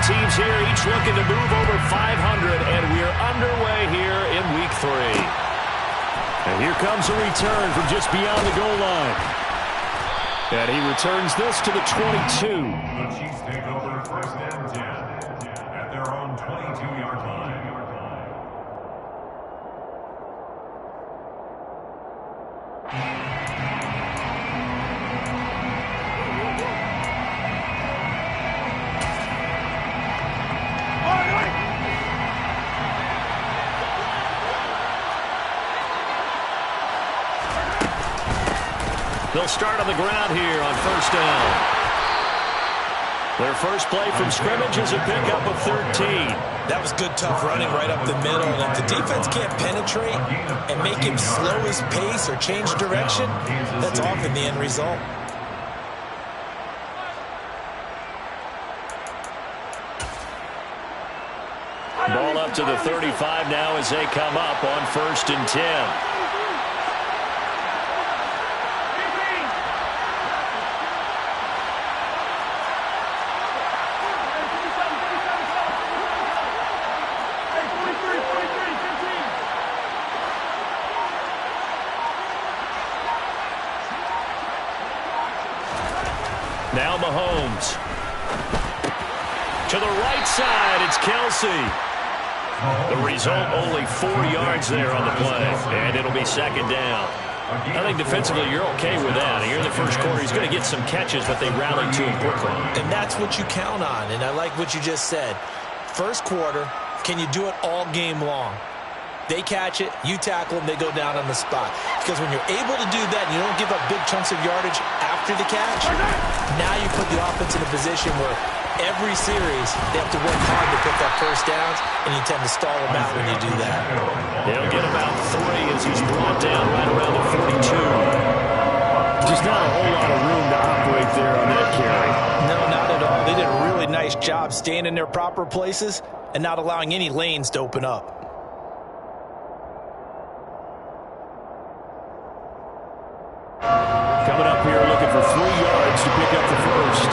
teams here, each looking to move over 500, and we're underway here in Week 3. And here comes a return from just beyond the goal line. And he returns this to the 22. The Chiefs take over first and 10 at their own 22-yard line. They'll start on the ground here on first down. Their first play from scrimmage is a pickup of 13. That was good, tough running right up the middle. And if the defense can't penetrate and make him slow his pace or change direction, that's often the end result. Ball up to the 35 now as they come up on first and 10. Now Mahomes. To the right side, it's Kelsey. The result, only 4 yards there on the play, and it'll be second down. I think defensively you're okay with that. Here in the first quarter, he's going to get some catches, but they rally to him quickly. And that's what you count on, and I like what you just said. First quarter, can you do it all game long? They catch it, you tackle them, they go down on the spot. Because when you're able to do that and you don't give up big chunks of yardage after the catch, now you put the offense in a position where every series they have to work hard to pick up first downs, and you tend to stall them out when you do that. They'll get about 3 as he's brought down right around the 42. Just not a whole lot of room to operate there on that carry. No, not at all. They did a really nice job staying in their proper places and not allowing any lanes to open up. Coming up here looking for 3 yards to pick up the first.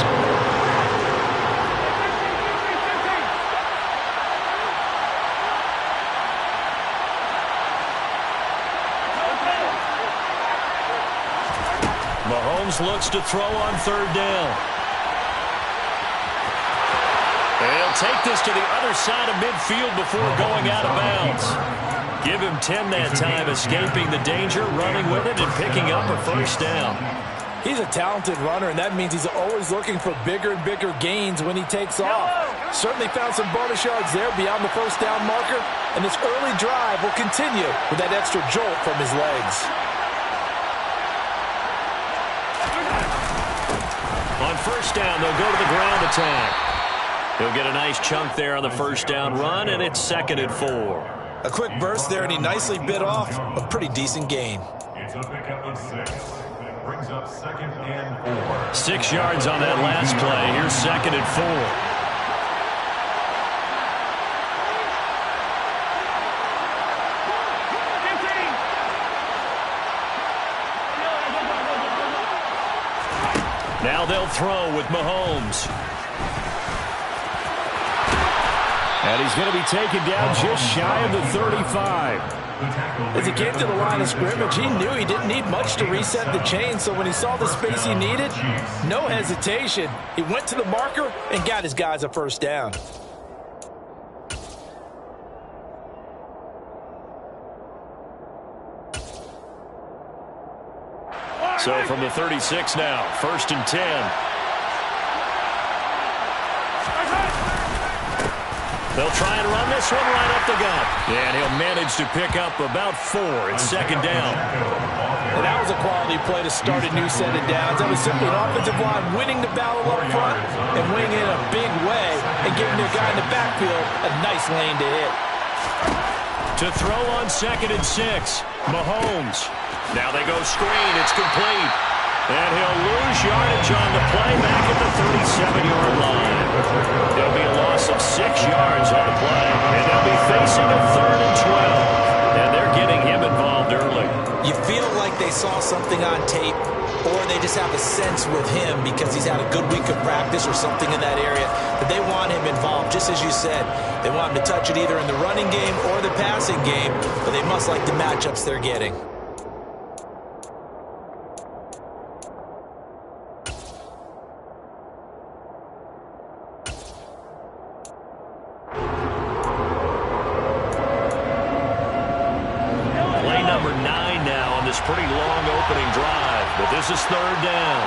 Mahomes looks to throw on third down. And he'll take this to the other side of midfield before going out of bounds. Give him 10 that time, escaping the danger, running with it, and picking up a first down. He's a talented runner, and that means he's always looking for bigger and bigger gains when he takes off. Certainly found some bonus yards there beyond the first down marker, and this early drive will continue with that extra jolt from his legs. On first down, they'll go to the ground attack. He'll get a nice chunk there on the first down run, and it's 2nd and 4. A quick burst there, and he nicely bit off a pretty decent gain. It's a pickup of 6. Brings up 2nd and 4. 6 yards on that last play. Here's 2nd and 4. Now they'll throw with Mahomes. And he's going to be taken down just shy of the 35. As he came to the line of scrimmage, he knew he didn't need much to reset the chain, so when he saw the space he needed, no hesitation. He went to the marker and got his guys a first down. So from the 36 now, 1st and 10. They'll try and run this one right up the gut. And he'll manage to pick up about 4. It's 2nd down. And that was a quality play to start a new set of downs. That was simply an offensive line winning the battle up front and winning it in a big way and giving their guy in the backfield a nice lane to hit. To throw on 2nd and 6, Mahomes. Now they go screen. It's complete. And he'll lose yardage on the play back at the 37-yard line. There'll be a loss of 6 yards on the play. And they'll be facing a 3rd and 12. And they're getting him involved early. You feel like they saw something on tape or they just have a sense with him because he's had a good week of practice or something in that area that they want him involved. Just as you said, they want him to touch it either in the running game or the passing game, but they must like the matchups they're getting. Pretty long opening drive, but this is third down.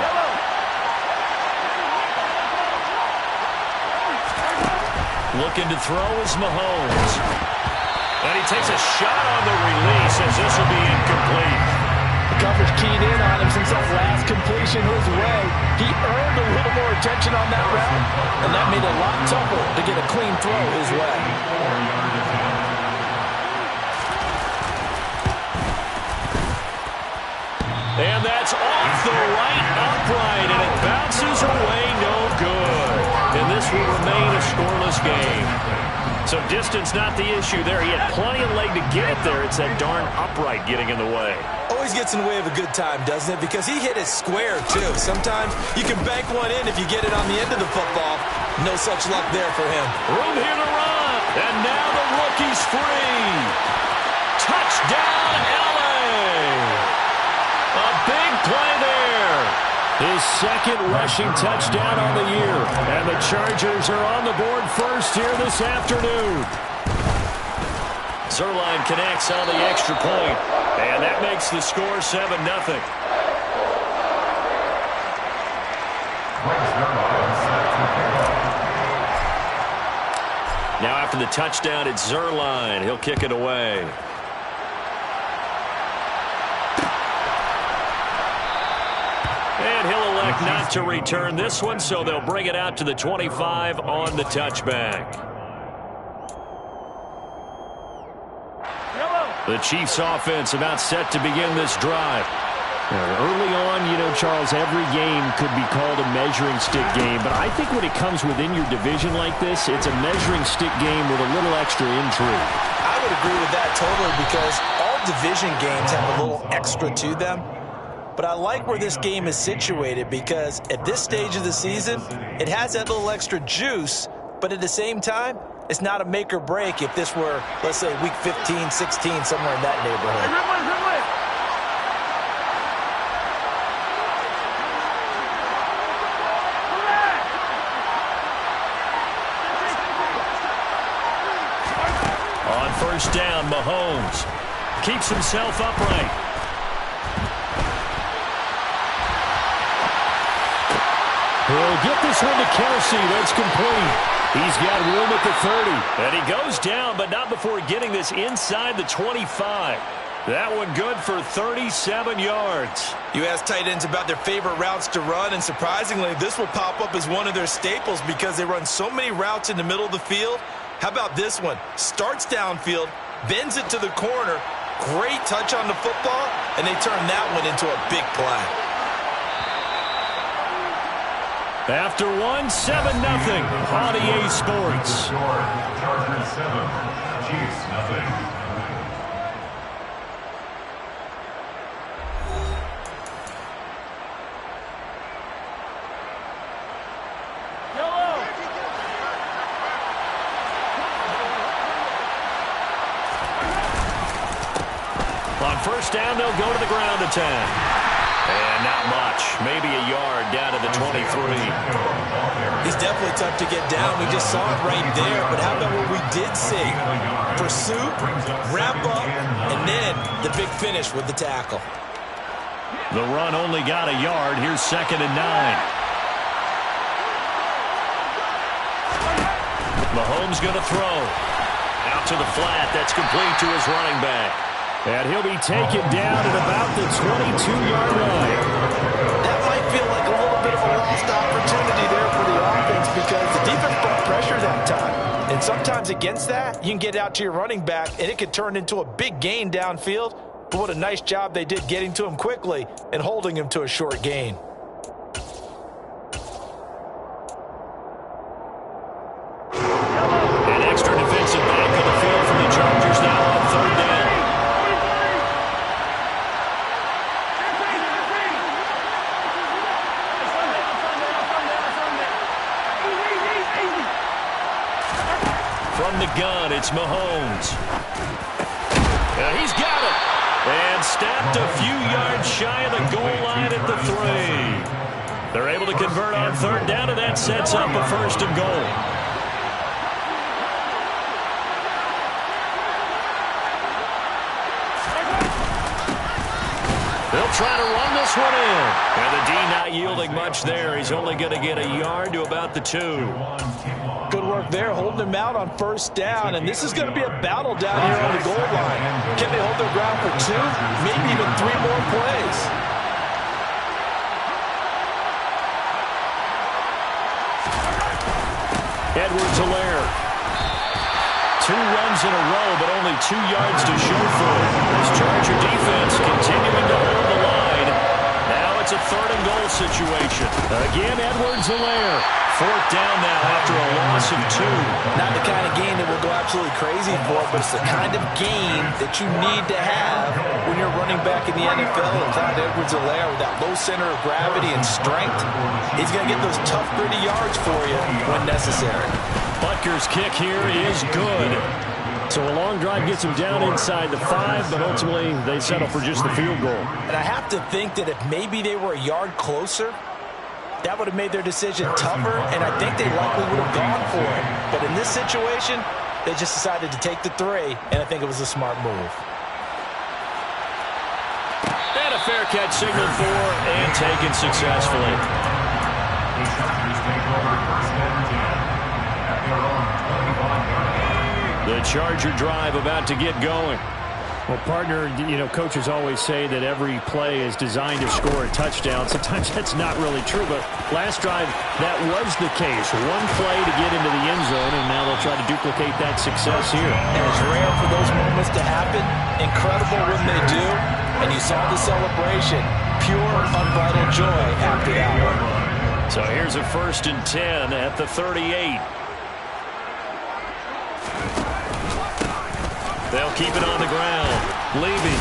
Looking to throw is Mahomes. And he takes a shot on the release as this will be incomplete. The coverage keyed in on him since that last completion his way. He earned a little more attention on that route, and that made it a lot tougher to get a clean throw his way. And that's off the right upright, and it bounces away no good. And this will remain a scoreless game. So distance not the issue there. He had plenty of leg to get it there. It's that darn upright getting in the way. Always gets in the way of a good time, doesn't it? Because he hit it square, too. Sometimes you can bank one in if you get it on the end of the football. No such luck there for him. Room here to run. And now the rookie's free. Touchdown, LA. A big play there. His second rushing touchdown on the year. And the Chargers are on the board first here this afternoon. Zerline connects on the extra point. And that makes the score 7-0. Now after the touchdown, it's Zerline. He'll kick it away. And he'll elect not to return this one, so they'll bring it out to the 25 on the touchback. The Chiefs offense about set to begin this drive. Early on, you know, Charles, every game could be called a measuring stick game, but I think when it comes within your division like this, it's a measuring stick game with a little extra intrigue. I would agree with that totally because all division games have a little extra to them. But I like where this game is situated because at this stage of the season, it has that little extra juice, but at the same time, it's not a make or break if this were, let's say, week 15, 16, somewhere in that neighborhood. On first down, Mahomes keeps himself upright. He'll get this one to Kelsey. That's complete. He's got room at the 30. And he goes down, but not before getting this inside the 25. That one good for 37 yards. You ask tight ends about their favorite routes to run, and surprisingly, this will pop up as one of their staples because they run so many routes in the middle of the field. How about this one? Starts downfield, bends it to the corner, great touch on the football, and they turn that one into a big play. After 1, 7-0 on EA Sports. Chargers 7, Chiefs nothing. On first down, they'll go to the ground attack. And not much. Maybe a yard down to the 23. He's definitely tough to get down. We just saw it right there. But how about what we did see? Pursuit, wrap up, and then the big finish with the tackle. The run only got a yard. Here's 2nd and 9. Mahomes going to throw. Out to the flat. That's complete to his running back. And he'll be taken down at about the 22-yard line. That might feel like a little bit of a lost opportunity there for the offense because the defense brought pressure that time. And sometimes against that, you can get out to your running back, and it could turn into a big gain downfield. But what a nice job they did getting to him quickly and holding him to a short gain. An extra defensive back on the field for the Chargers now on 3rd down. From the gun, it's Mahomes. He's got it. And stopped a few yards shy of the goal line at the 3. They're able to convert on third down, and that sets up a first and goal. They'll try to run this one in. And the D not yielding much there. He's only going to get a yard to about the 2. Good work there, holding them out on first down. And this is going to be a battle down here on the goal line. Can they hold their ground for 2, maybe even 3 more plays? Edwards-Helaire. 2 runs in a row, but only 2 yards to show for it. This Charger defense continuing to hold the line. Now it's a third and goal situation. Again, Edwards-Helaire. 4th down now after a loss of 2. Not the kind of game that we'll go absolutely crazy for, but it's the kind of game that you need to have when you're running back in the NFL. And Clyde Edwards-Helaire, with that low center of gravity and strength, he's going to get those tough, gritty yards for you when necessary. Butker's kick here is good. So a long drive gets them down inside the 5, but ultimately they settle for just the field goal. And I have to think that if maybe they were a yard closer, that would have made their decision tougher, and I think they likely would have gone for it. But in this situation, they just decided to take the 3, and I think it was a smart move. And a fair catch signaled for and taken successfully. The Chargers take over first and 10 at their own 25 yard line. The Charger drive about to get going. Well, partner, you know, coaches always say that every play is designed to score a touchdown. Sometimes that's not really true, but last drive, that was the case. One play to get into the end zone, and now they'll try to duplicate that success here. And it's rare for those moments to happen. Incredible when they do. And you saw the celebration. Pure, unbridled joy after that one. So here's a 1st and 10 at the 38. They'll keep it on the ground. Levy.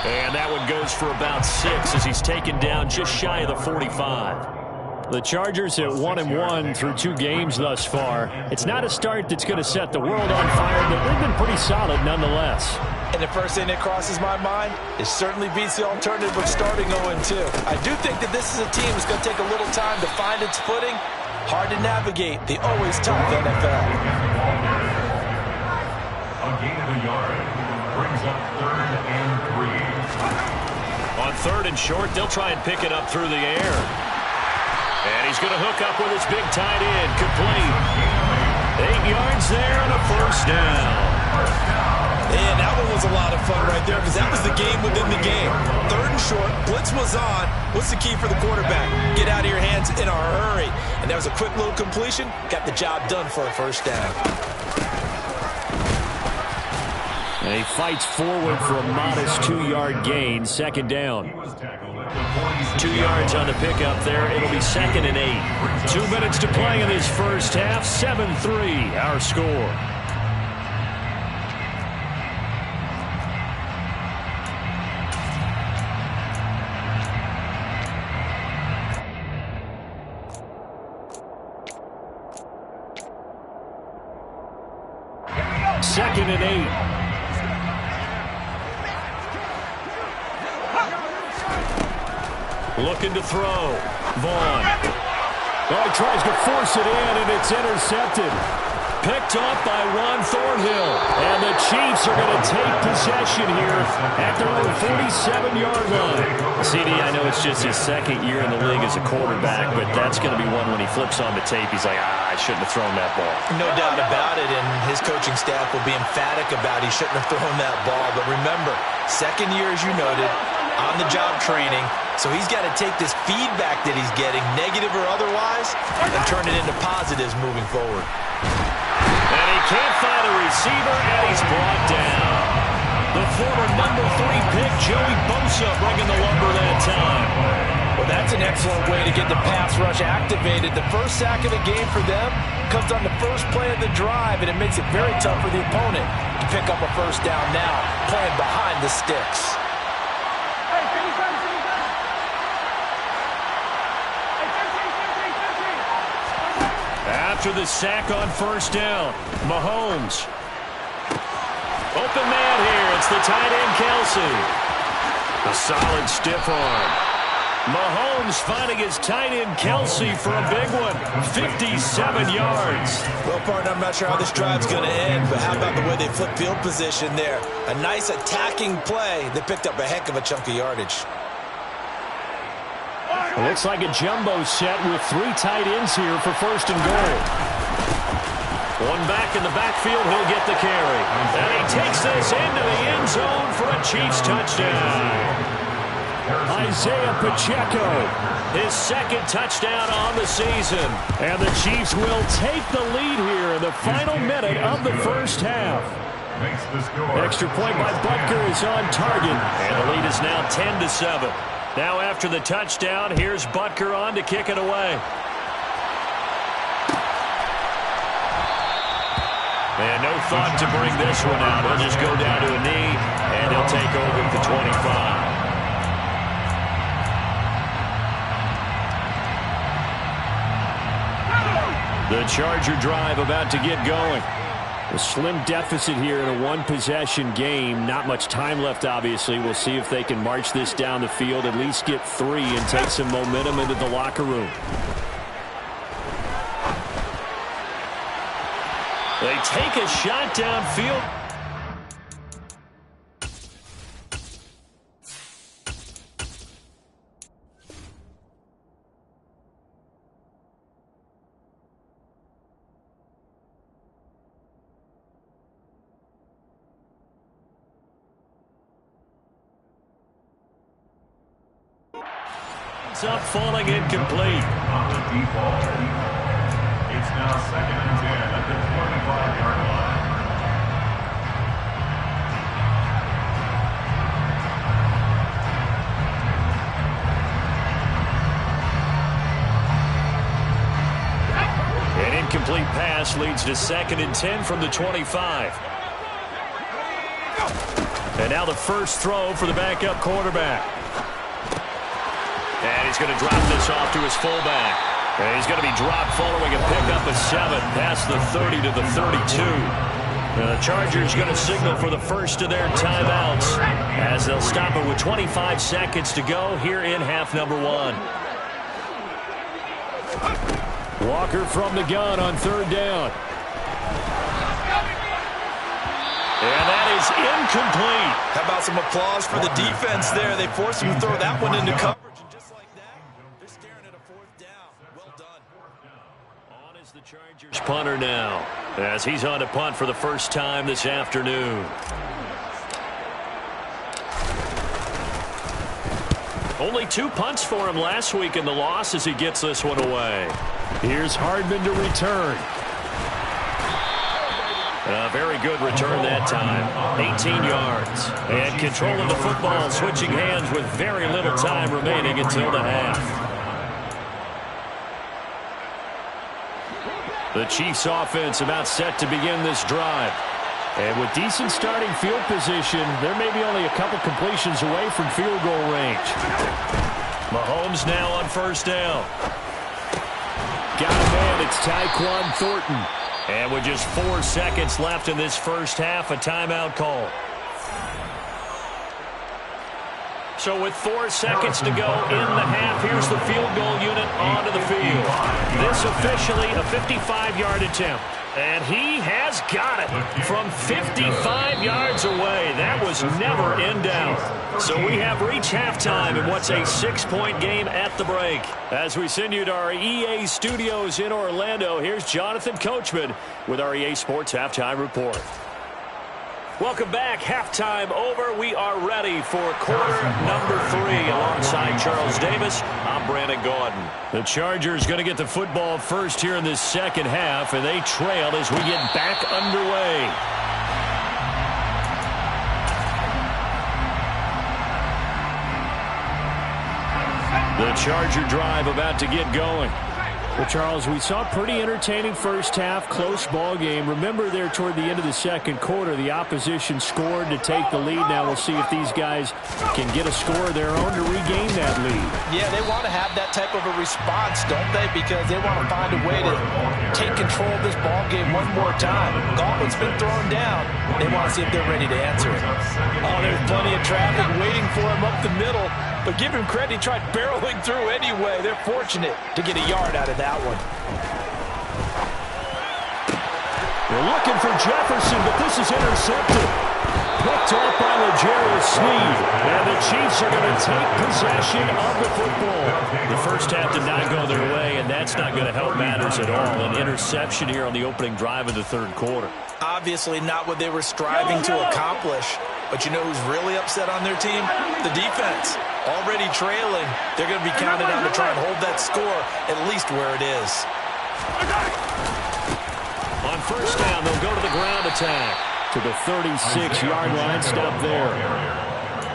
And that one goes for about 6 as he's taken down just shy of the 45. The Chargers at 1-1 through 2 games thus far. It's not a start that's going to set the world on fire, but they've been pretty solid nonetheless. And the first thing that crosses my mind, it certainly beats the alternative of starting 0-2. I do think that this is a team that's going to take a little time to find its footing. Hard to navigate the always tough NFL. A gain of a yard brings up 3rd and 3. On 3rd and short, they'll try and pick it up through the air. And he's going to hook up with his big tight end. Complete. 8 yards there and a first down. And that one was a lot of fun right there because that was the game within the game. 3rd and short, blitz was on. What's the key for the quarterback? Get out of your hands in a hurry. And that was a quick little completion. Got the job done for a first down. And he fights forward for a modest 2-yard gain, 2nd down. 2 yards on the pickup there. It'll be 2nd and 8. 2 minutes to play in this first half. 7-3, our score. Second and 8. Looking to throw. Vaughn. Oh, he tries to force it in, and it's intercepted. Picked off by Ron Thornhill. And the Chiefs are going to take possession here at their own 47-yard line. CD, I know it's just his 2nd year in the league as a quarterback, but that's going to be one when he flips on the tape. He's like, I shouldn't have thrown that ball. No doubt about it, and his coaching staff will be emphatic about he shouldn't have thrown that ball. But remember, 2nd year, as you noted, on-the-job training. So he's got to take this feedback that he's getting, negative or otherwise, and turn it into positives moving forward. And he can't find a receiver, and he's brought down. The former number 3 pick, Joey Bosa, bringing the lumber that time. Well, that's an excellent way to get the pass rush activated. The first sack of the game for them comes on the first play of the drive, and it makes it very tough for the opponent to pick up a first down now, playing behind the sticks. After the sack on first down, Mahomes. Open man here. It's the tight end, Kelsey. A solid stiff arm. Mahomes finding his tight end, Kelsey, for a big one. 57 yards. Well, partner, I'm not sure how this drive's going to end, but how about the way they flip field position there? A nice attacking play that picked up a heck of a chunk of yardage. It looks like a jumbo set with 3 tight ends here for first and goal. One back in the backfield, he'll get the carry. And he takes this into the end zone for a Chiefs touchdown. Isaiah Pacheco. His second touchdown on the season. And the Chiefs will take the lead here in the final minute of the first half. Extra point by Butker is on target. And the lead is now 10-7. Now after the touchdown, here's Butker on to kick it away. And no thought to bring this one out. He'll just go down to a knee, and he'll take over at the 25. The Charger drive about to get going. A slim deficit here in a one-possession game. Not much time left, obviously. We'll see if they can march this down the field, at least get 3 and take some momentum into the locker room. They take a shot downfield. Up, falling incomplete. On the default. It's now 2nd and 10 at the 25-yard line. An incomplete pass leads to 2nd and 10 from the 25. And now the first throw for the backup quarterback. And he's going to drop this off to his fullback. And he's going to be dropped following a pickup of 7 past the 30 to the 32. The Chargers going to signal for the first of their timeouts as they'll stop it with 25 seconds to go here in half number 1. Walker from the gun on 3rd down. And that is incomplete. How about some applause for the defense there? They forced him to throw that one into coverage. The Chargers punter now as he's on to punt for the first time this afternoon. Only 2 punts for him last week in the loss as he gets this one away. Here's Hardman to return. A very good return that time. 18 yards. And control of the football, switching hands with very little time remaining until the half. The Chiefs offense about set to begin this drive. And with decent starting field position, there may be only a couple completions away from field goal range. Mahomes now on first down. Got a man, it's Tyquan Thornton. And with just 4 seconds left in this first half, a timeout call. So with 4 seconds to go in the half, here's the field goal unit onto the field. This officially a 55-yard attempt. And he has got it from 55 yards away. That was never in doubt. So we have reached halftime in what's a 6-point game at the break. As we send you to our EA studios in Orlando, here's Jonathan Coachman with our EA Sports Halftime Report. Welcome back. Halftime over. We are ready for quarter number 3 alongside Charles Davis. I'm Brandon Gaudin. The Chargers going to get the football first here in this second half, and they trail as we get back underway. The Charger drive about to get going. Well, Charles, we saw a pretty entertaining first half, close ball game. Remember there toward the end of the second quarter, the opposition scored to take the lead. Now we'll see if these guys can get a score of their own to regain that lead. Yeah, they want to have that type of a response, don't they? Because they want to find a way to take control of this ball game one more time. Gauntlet's been thrown down. They want to see if they're ready to answer it. Oh, there's plenty of traffic waiting for him up the middle. But give him credit, he tried barreling through anyway. They're fortunate to get a yard out of that one. They're looking for Jefferson, but this is intercepted. Picked off by L'Jarius Sneed. And the Chiefs are going to take possession of the football. The first half did not go their way, and that's not going to help matters at all. An interception here on the opening drive of the third quarter. Obviously not what they were striving to accomplish. But you know who's really upset on their team? The defense. Already trailing. They're going to be counted on to try and hold that score at least where it is. On first down, they'll go to the ground attack. To the 36-yard line, stop there.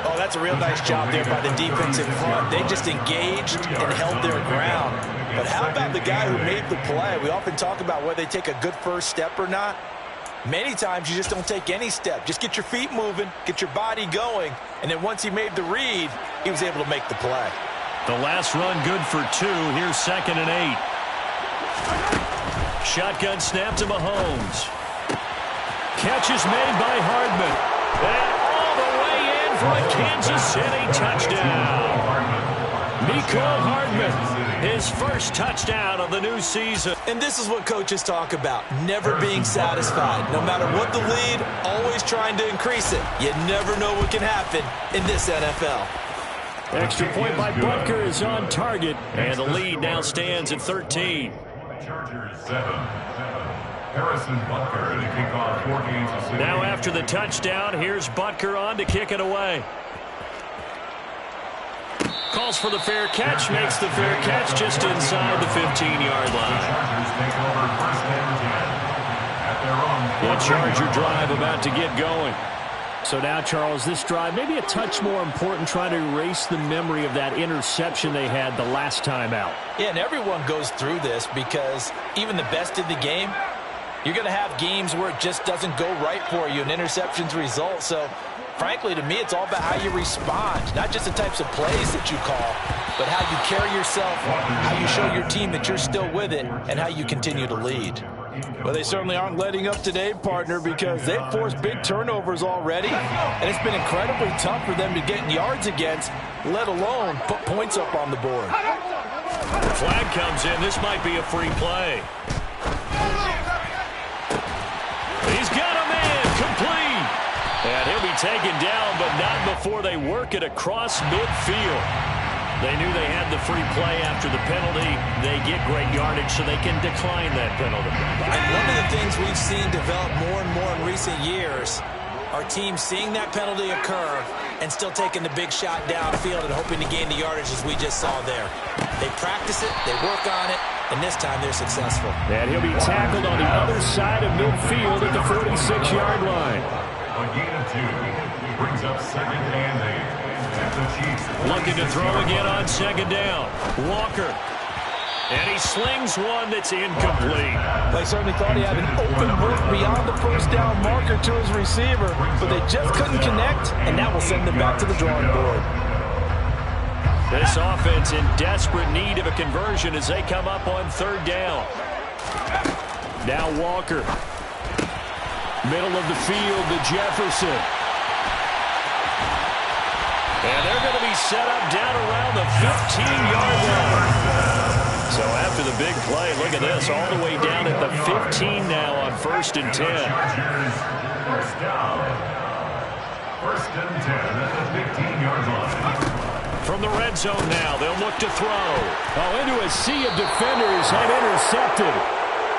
Oh, that's a real nice job there by the defense in front. They just engaged and held their ground. But how about the guy who made the play? We often talk about whether they take a good first step or not. Many times you just don't take any step. Just get your feet moving, get your body going, and then once he made the read, he was able to make the play. The last run good for 2. Here's 2nd and 8. Shotgun snap to Mahomes. Catch is made by Hardman. And all the way in for a Kansas City touchdown. Mecole Hardman, his first touchdown of the new season. And this is what coaches talk about, never being satisfied. No matter what the lead, always trying to increase it. You never know what can happen in this NFL. Extra point by Butker is on target. And the lead now stands at 13. Chargers 7. Harrison Butker to kick off for Kansas City. Now after the touchdown, here's Butker on to kick it away. Calls for the fair catch, makes the fair catch just inside the 15-yard line. The Charger drive about to get going. So now, Charles, this drive maybe a touch more important, trying to erase the memory of that interception they had the last time out. Yeah, and everyone goes through this because even the best in the game, you're going to have games where it just doesn't go right for you and interceptions result. So, frankly, to me, it's all about how you respond, not just the types of plays that you call, but how you carry yourself, how you show your team that you're still with it, and how you continue to lead. Well, they certainly aren't letting up today, partner, because they've forced big turnovers already, and it's been incredibly tough for them to get yards against, let alone put points up on the board. The flag comes in. This might be a free play. He's got a man complete. And he'll be taken down, but not before they work it across midfield. They knew they had the free play after the penalty. They get great yardage, so they can decline that penalty. And one of the things we've seen develop more and more in recent years are teams seeing that penalty occur and still taking the big shot downfield and hoping to gain the yardage as we just saw there. They practice it, they work on it, and this time they're successful. And he'll be tackled on the other side of midfield at the 46-yard line. A gain of 2 brings up 2nd and 8. Looking to throw again on 2nd down. Walker. And he slings one that's incomplete. They certainly thought he had an open look beyond the first down marker to his receiver, but they just couldn't connect, and that will send them back to the drawing board. This offense in desperate need of a conversion as they come up on 3rd down. Now Walker. Middle of the field to Jefferson. And they're going to be set up down around the 15-yard line. So after the big play, look at this, all the way down at the 15 now on 1st and 10. First down. 1st and 10 at the 15-yard line. From the red zone now, they'll look to throw. Oh, into a sea of defenders and intercepted.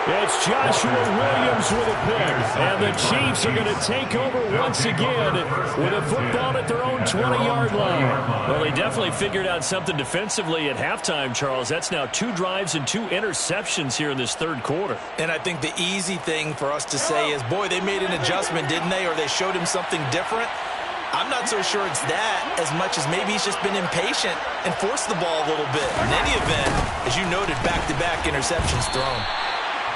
It's Joshua Williams with a pick. And the Chiefs are going to take over once again with a football at their own 20-yard line. Well, they definitely figured out something defensively at halftime, Charles. That's now 2 drives and 2 interceptions here in this 3rd quarter. And I think the easy thing for us to say is, boy, they made an adjustment, didn't they? Or they showed him something different. I'm not so sure it's that as much as maybe he's just been impatient and forced the ball a little bit. In any event, as you noted, back-to-back interceptions thrown.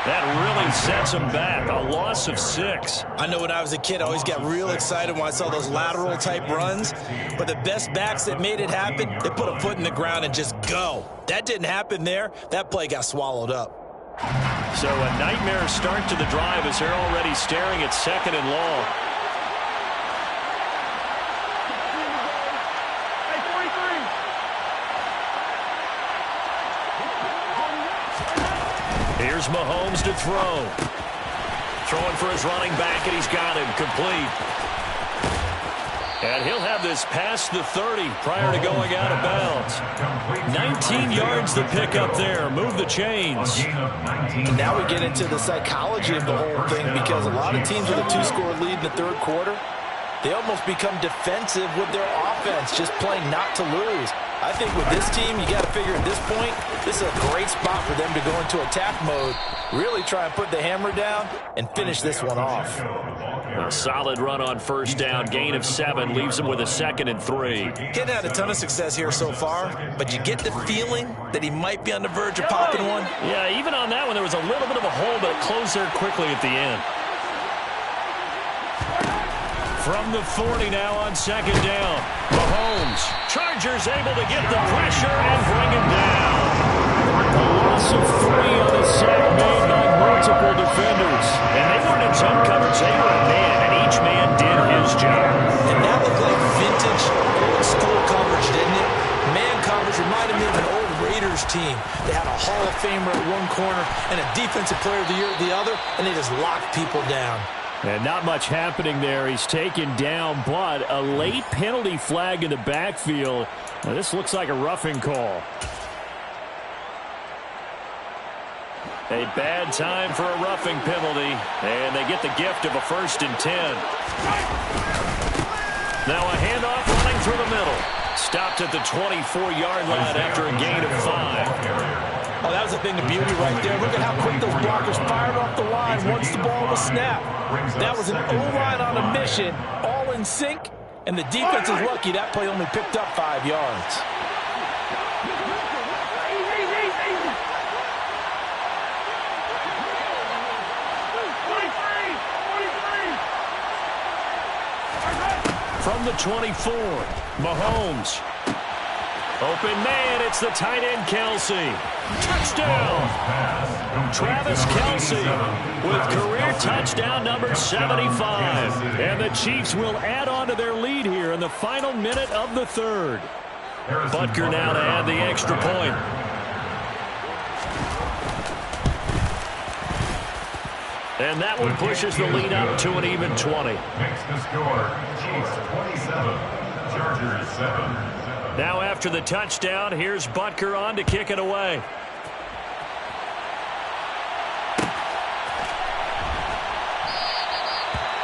That really sets him back. A loss of 6. I know when I was a kid, I always got real excited when I saw those lateral-type runs. But the best backs that made it happen, they put a foot in the ground and just go. That didn't happen there. That play got swallowed up. So a nightmare start to the drive as they're already staring at 2nd and long. Here's Mahomes to throw. Throwing for his running back, and he's got him complete. And he'll have this past the 30 prior to going out of bounds. 19 yards to pick up there. Move the chains. And now we get into the psychology of the whole thing, because a lot of teams with a 2-score lead in the 3rd quarter, they almost become defensive with their offense, just playing not to lose. I think with this team, you got to figure at this point, this is a great spot for them to go into attack mode, really try and put the hammer down and finish this one off. A solid run on 1st down, gain of 7, leaves him with a 2nd and 3. He's had a ton of success here so far, but you get the feeling that he might be on the verge of popping one. Yeah, even on that one, there was a little bit of a hole, but it closed there quickly at the end. From the 40 now on 2nd down. Mahomes. Chargers able to get the pressure and bring him down. A loss of 3 on a sack made by multiple defenders. And they weren't in zone coverage. They were a man, and each man did his job. And that looked like vintage old school coverage, didn't it? Man coverage reminded me of an old Raiders team. They had a Hall of Famer at one corner and a Defensive Player of the Year at the other, and they just locked people down. And not much happening there. He's taken down, but a late penalty flag in the backfield. Now, this looks like a roughing call. A bad time for a roughing penalty, and they get the gift of a 1st and 10. Now a handoff running through the middle. Stopped at the 24-yard line after a gain of 5. Oh, that was a thing of beauty right there. Look at how quick those blockers fired off the line once the ball was snapped. That was an O-line on a mission, all in sync, and the defense is lucky that play only picked up 5 yards. From the 24, Mahomes. Open man, it's the tight end, Kelsey. Touchdown! Travis Kelsey with career touchdown number 75. And the Chiefs will add on to their lead here in the final minute of the 3rd. Butker now to add the extra point. And that one pushes the lead up to an even 20. Makes the score, Chiefs 27, Chargers 7. Now after the touchdown, here's Butker on to kick it away.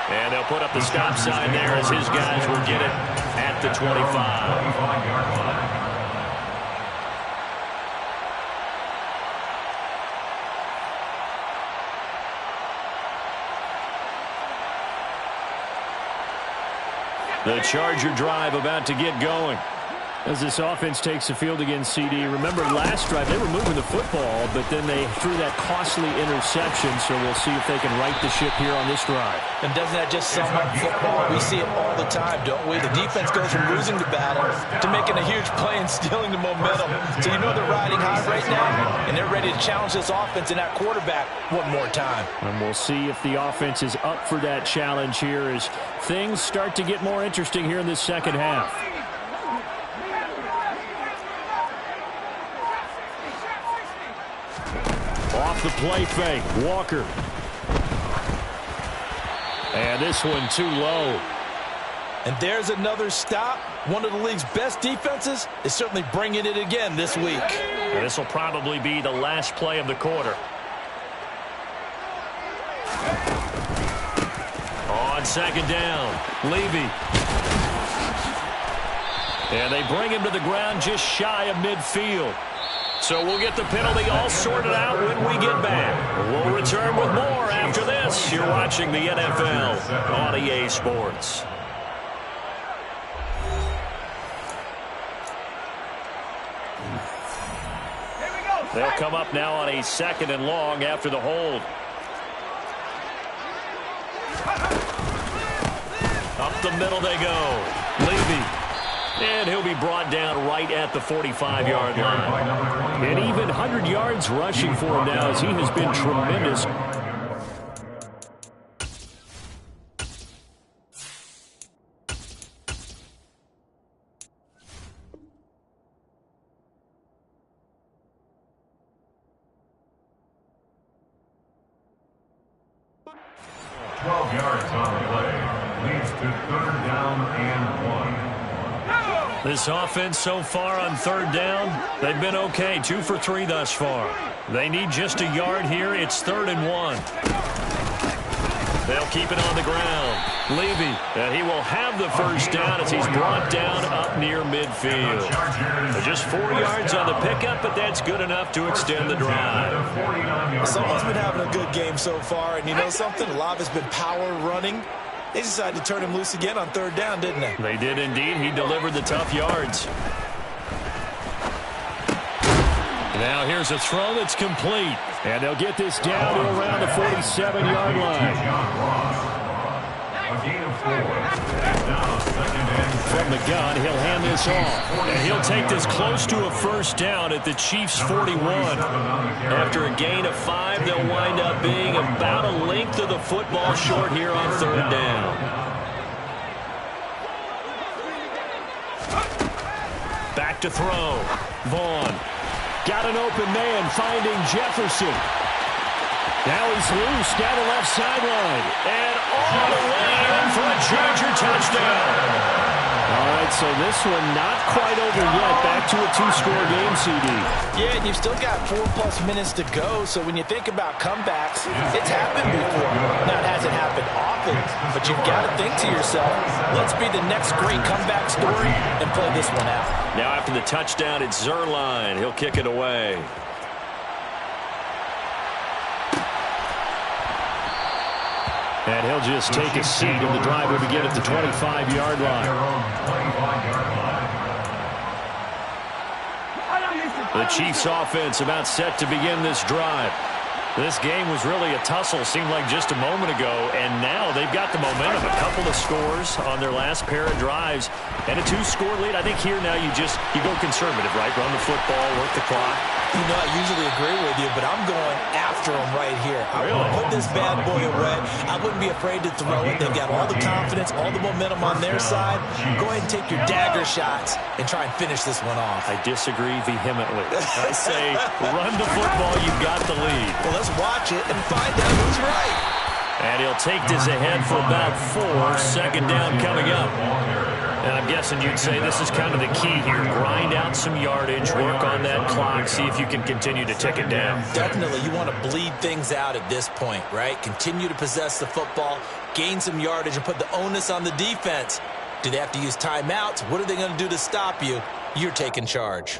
And they'll put up the stop sign there as his guys will get it at the 25. The Charger drive about to get going. As this offense takes the field against CD, remember last drive they were moving the football, but then they threw that costly interception, so we'll see if they can right the ship here on this drive. And doesn't that just sum up football? We see it all the time, don't we? The defense goes from losing the battle to making a huge play and stealing the momentum. So you know they're riding high right now, and they're ready to challenge this offense and that quarterback one more time. And we'll see if the offense is up for that challenge here as things start to get more interesting here in this 2nd half. Off the play fake, Walker. And this one too low. And there's another stop. One of the league's best defenses is certainly bringing it again this week. And this will probably be the last play of the quarter. On 2nd down, Levy. And they bring him to the ground just shy of midfield. So we'll get the penalty all sorted out when we get back. We'll return with more after this. You're watching the NFL on EA Sports. They'll come up now on a 2nd and long after the hold. Up the middle they go. Levy. And he'll be brought down right at the 45-yard line. And even 100 yards rushing for him now as he has been tremendous. This offense so far on 3rd down, they've been okay. 2 for 3 thus far. They need just a yard here. It's 3rd and 1. They'll keep it on the ground. Levy, and he will have the first down as he's brought down up near midfield. Just 4 yards on the pickup, but that's good enough to extend the drive. Someone's been having a good game so far, and you know something? A lot has been power running. They decided to turn him loose again on 3rd down, didn't they? They did indeed. He delivered the tough yards. Now here's a throw that's complete. And they'll get this down to around the 47-yard line. From the gun, he'll hand this off. And he'll take this close to a first down at the Chiefs' 41. After a gain of 5, they'll wind up being about a length of the football short here on 3rd down. Back to throw. Vaughn. Got an open man finding Jefferson. Now he's loose down the left sideline. And all the way in for a Charger touchdown. All right, so this one not quite over yet. Back to a 2-score game, CD. Yeah, and you've still got 4+ minutes to go, so when you think about comebacks, it's happened before. Now, it hasn't happened often, but you've got to think to yourself, let's be the next great comeback story and play this one out. Now after the touchdown, it's Zerline. He'll kick it away. And he'll just take a seat, and the drive will begin at the 25-yard line. The Chiefs offense about set to begin this drive. This game was really a tussle, seemed like just a moment ago, and now they've got the momentum. A couple of scores on their last pair of drives, and a 2-score lead. I think here now you go conservative, right? Run the football, work the clock. You know, I usually agree with you, but I'm going after him right here. I want to put this bad boy away. I wouldn't be afraid to throw it. They've got all the confidence, all the momentum on their side. Go ahead and take your dagger shots and try and finish this one off. I disagree vehemently. I say run the football, you've got the lead. Well, let's watch it and find out who's right. And he'll take this ahead for about 4. 2nd down coming up. And I'm guessing you'd say this is kind of the key here. Grind out some yardage, work on that clock, see if you can continue to tick it down. Definitely. You want to bleed things out at this point, right? Continue to possess the football, gain some yardage, and put the onus on the defense. Do they have to use timeouts? What are they going to do to stop you? You're taking charge.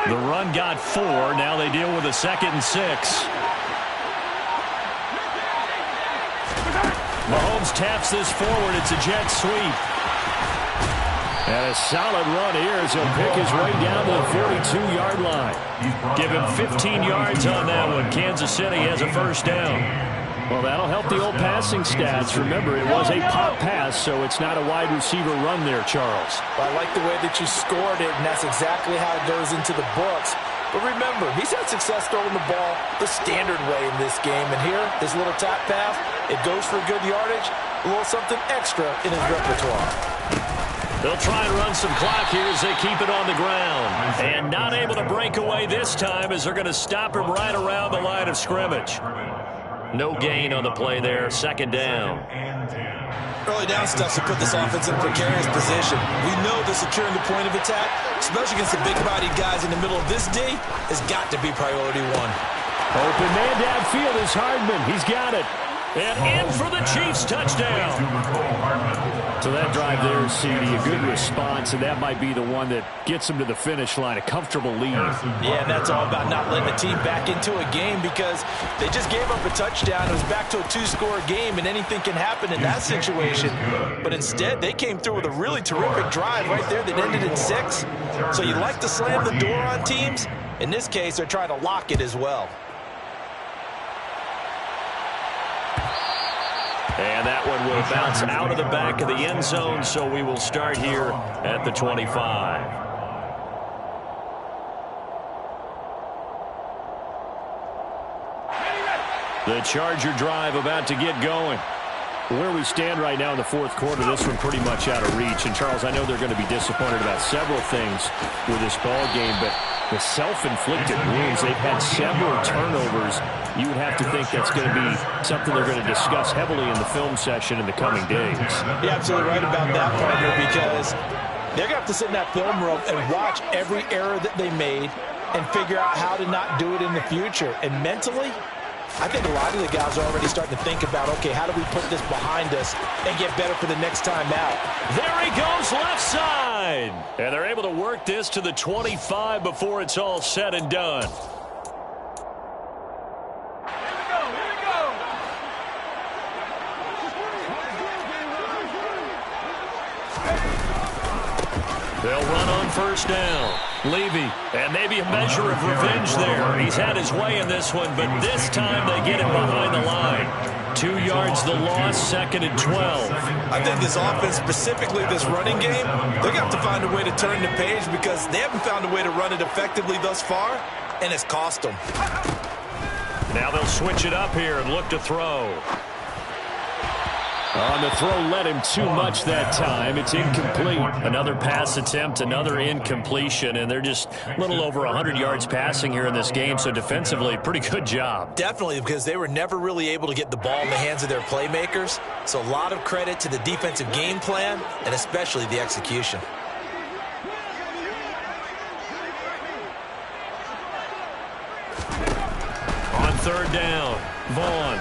The run got 4. Now they deal with a 2nd and 6. Mahomes taps this forward. It's a jet sweep. And a solid run here as he'll pick his way down to the 42-yard line. Give him 15 yards on that one. Kansas City has a first down. Well, that'll help the old passing stats. Remember, it was a pop pass, so it's not a wide receiver run there, Charles. Well, I like the way that you scored it, and that's exactly how it goes into the books. But remember, he's had success throwing the ball the standard way in this game. And here, his little tap pass, it goes for good yardage, a little something extra in his repertoire. They'll try and run some clock here as they keep it on the ground. And not able to break away this time as they're going to stop him right around the line of scrimmage. No gain on the play there. 2nd down. Early down stuff to put this offense in a precarious position. We know that securing the point of attack, especially against the big-bodied guys in the middle of this D, has got to be priority 1. Open man downfield is Hardman. He's got it. And in for the Chiefs touchdown. So that drive there, CD, a good response, and that might be the one that gets them to the finish line, a comfortable lead. Yeah, and that's all about not letting the team back into a game because they just gave up a touchdown. It was back to a two-score game, and anything can happen in that situation. But instead, they came through with a really terrific drive right there that ended in 6. So you like to slam the door on teams. In this case, they're trying to lock it as well. And that one will bounce out of the back of the end zone, so we will start here at the 25. The Charger drive about to get going. Where we stand right now in the fourth quarter, this one pretty much out of reach. And, Charles, I know they're going to be disappointed about several things with this ball game, but the self-inflicted wounds, they've had several turnovers. You would have to think that's going to be something they're going to discuss heavily in the film session in the coming days. You're absolutely right about that, partner, because they're going to have to sit in that film room and watch every error that they made and figure out how to not do it in the future. And mentally, I think a lot of the guys are already starting to think about, okay, how do we put this behind us and get better for the next time out? There he goes, left side. And they're able to work this to the 25 before it's all said and done. They'll run on first down. Levy, and maybe a measure of revenge there. He's had his way in this one, but this time they get him behind the line. 2 yards the loss, 2nd and 12. I think this offense, specifically this running game, they're going to have to find a way to turn the page because they haven't found a way to run it effectively thus far, and it's cost them. Now they'll switch it up here and look to throw. On the throw led him too much that time. It's incomplete. Another pass attempt, another incompletion, and they're just a little over 100 yards passing here in this game, so defensively, pretty good job. Definitely, because they were never really able to get the ball in the hands of their playmakers, so a lot of credit to the defensive game plan and especially the execution. On third down, Vaughn.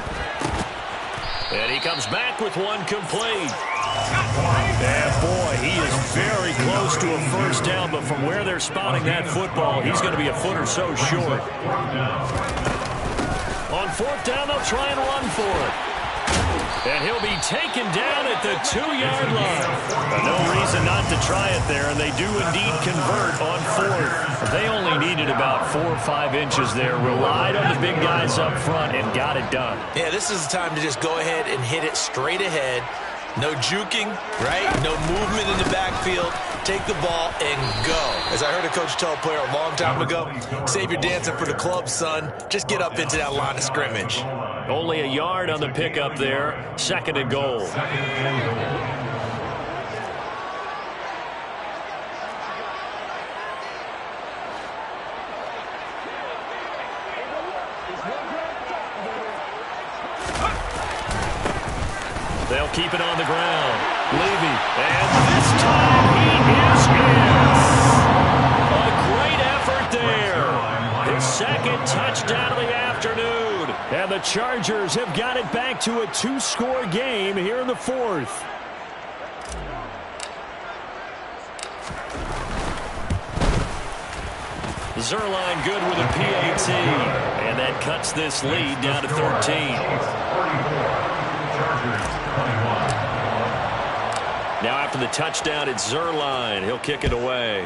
And he comes back with one complete. And boy, he is very close to a first down, but from where they're spotting that football, he's going to be a foot or so short. On fourth down, they'll try and run for it. And he'll be taken down at the 2-yard line. No reason not to try it there, and they do indeed convert on fourth. They only needed about 4 or 5 inches there, relied on the big guys up front, and got it done. Yeah, this is the time to just go ahead and hit it straight ahead. No juking, right? No movement in the backfield. Take the ball and go. As I heard a coach tell a player a long time ago, save your dancing for the club, son. Just get up into that line of scrimmage. Only a yard on the pickup there. 2nd and goal. They'll keep it on the ground. Levy, and this time he is in. A great effort there. His 2nd touchdown of the afternoon. And the Chargers have got it back to a 2-score game here in the 4th. Zerline good with a PAT. And that cuts this lead down to 13. Now after the touchdown, it's Zerline. He'll kick it away.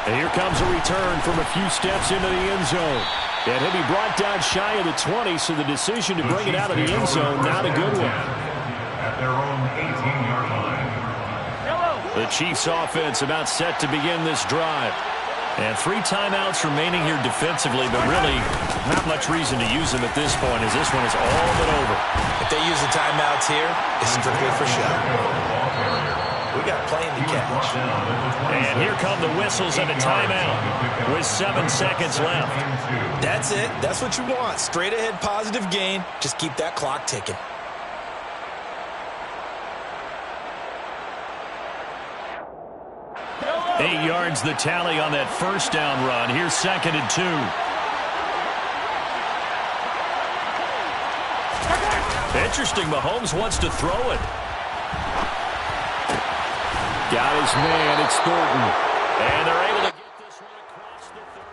And here comes a return from a few steps into the end zone. And he'll be brought down shy of the 20, so the decision to bring it out of the end zone, not a good one. At their own 18-yard line. The Chiefs offense about set to begin this drive. And 3 timeouts remaining here defensively, but really not much reason to use them at this point as this one is all but over. If they use the timeouts here, it's strictly for show. We got playing to catch. And here come the whistles and a timeout with 7 seconds left. That's it. That's what you want. Straight ahead positive gain. Just keep that clock ticking. Eight yards the tally on that first down run. Here's 2nd and 2. Interesting. Mahomes wants to throw it. Got his man. It's Thornton. And they're able to get this one across the 35.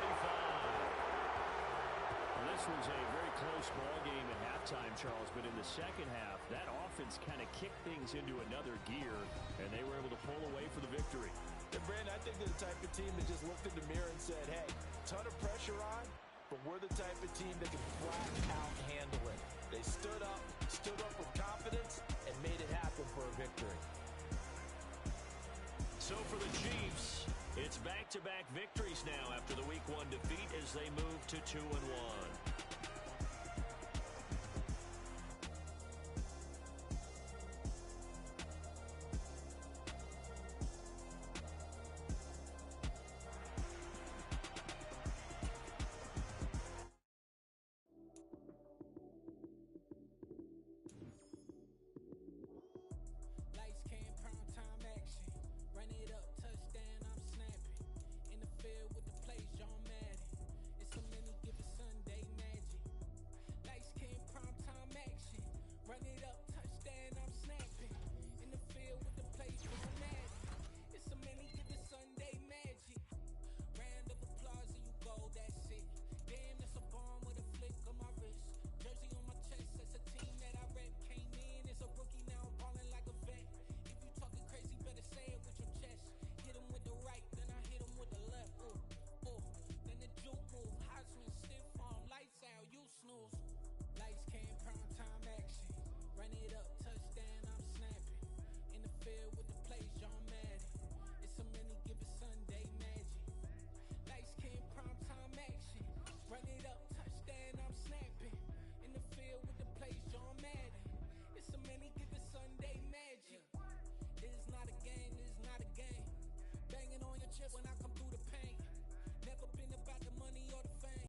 Well, this was a very close ball game at halftime, Charles, but in the second half, that offense kind of kicked things into another gear, and they were able to pull away for the victory. And Brandon, I think they're the type of team that just looked in the mirror and said, hey, ton of pressure on, but we're the type of team that can flat out handle it. They stood up with confidence, and made it happen for a victory. So for the Chiefs, it's back-to-back victories now after the Week 1 defeat as they move to 2-1.